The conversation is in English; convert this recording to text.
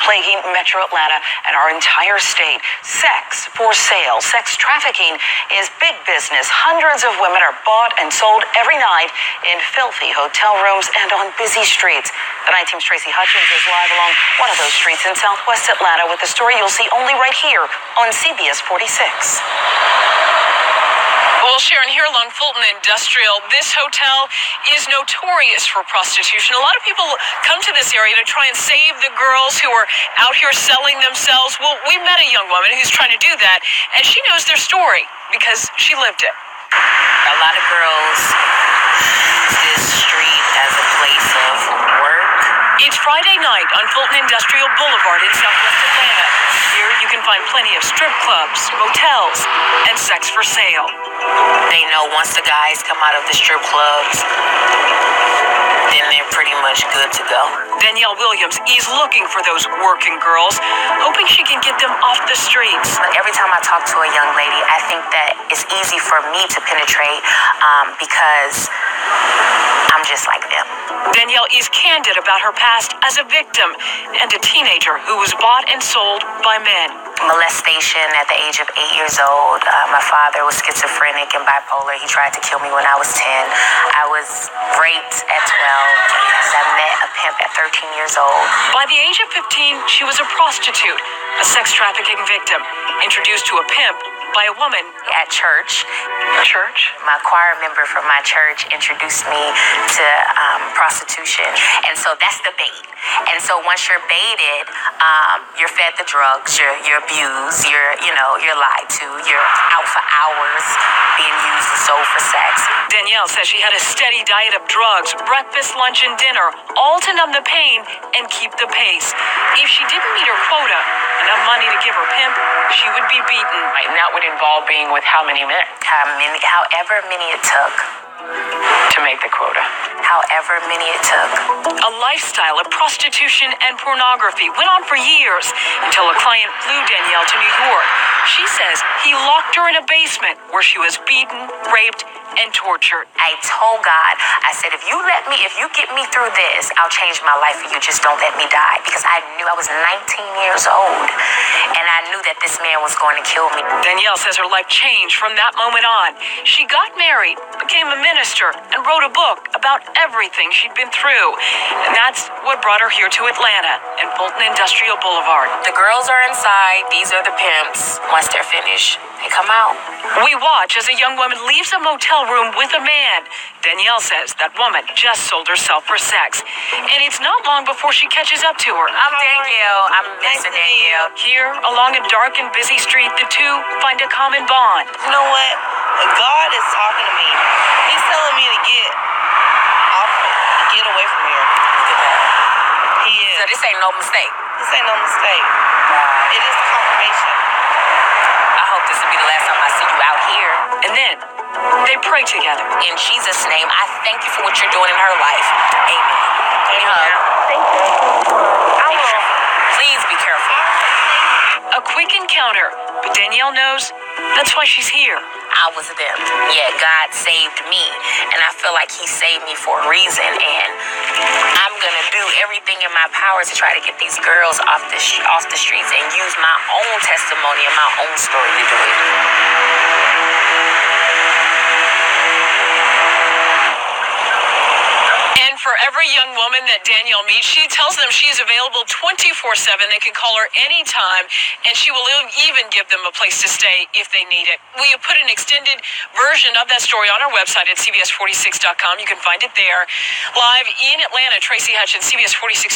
plaguing Metro Atlanta and our entire state. Sex for sale. Sex trafficking is big business. Hundreds of women are bought and sold every night in filthy hotel rooms and on busy streets. The Night Team's Tracy Hutchins is live along one of those streets in Southwest Atlanta with the story you'll see only right here on CBS 46. Well, Sharon, here along Fulton Industrial, this hotel is notorious for prostitution. A lot of people come to this area to try and save the girls who are out here selling themselves. Well, we met a young woman who's trying to do that, and she knows their story because she lived it. A lot of girls use this street as a place of work. It's Friday night on Fulton Industrial Boulevard in Southwest Atlanta. Here you can find plenty of strip clubs, motels, and sex for sale. They know once the guys come out of the strip clubs, then they're pretty much good to go. Danielle Williams is looking for those working girls, hoping she can get them off the streets. Every time I talk to a young lady, I think that it's easy for me to penetrate because I'm just like them. Danielle is candid about her past as a victim and a teenager who was bought and sold by men. Molestation at the age of 8 years old. My father was schizophrenic and bipolar. He tried to kill me when I was 10. I was raped at 12. I met a pimp at 13 years old. By the age of 15, she was a prostitute, a sex trafficking victim, introduced to a pimp by a woman at church. Church? My choir member from my church introduced me to prostitution. And so that's the bait. And so once you're baited, you're fed the drugs, you're abused, you're lied to, you're out for hours being used and sold for sex. Danielle says she had a steady diet of drugs, breakfast, lunch, and dinner, all to numb the pain and keep the pace. If she didn't meet her quota, enough money to give her pimp, she would be beaten. And that would involve being with how many men? However many it took. To make the quota. However many it took. A lifestyle of prostitution and pornography went on for years until a client flew Danielle to New York. She says he locked her in a basement where she was beaten, raped, and tortured. I told God, I said, if you get me through this, I'll change my life for you. Just don't let me die. Because I knew I was 19 years old. And I knew that this man was going to kill me. Danielle says her life changed from that moment on. She got married, became a minister, and wrote a book about everything she'd been through. And that's what brought her here to Atlanta and Fulton Industrial Boulevard. The girls are inside. These are the pimps. Once they're finished, they come out. We watch as a young woman leaves a motel room with a man. Danielle says that woman just sold herself for sex. And it's not long before she catches up to her. I'm Danielle. I'm Minister Danielle. Here, along a dark and busy street, the two find a common bond. You know what? God is talking to me. He's telling me to get off, get away from here. He is. So this ain't no mistake. This ain't no mistake. It is confirmation. I hope this will be the last time I see you out here. And then they pray together. In Jesus' name, I thank you for what you're doing in her life. Amen. Thank you. I will. Please be careful. A quick encounter, but Danielle knows that's why she's here. I was them. Yeah, God saved me, and I feel like He saved me for a reason, and I'm gonna do everything in my power to try to get these girls off the streets and use my own testimony and my own story to do it. For every young woman that Danielle meets, she tells them she is available 24/7. They can call her anytime, and she will even give them a place to stay if they need it. We have put an extended version of that story on our website at CBS46.com. You can find it there. Live in Atlanta, Tracy Hutchins, CBS 46.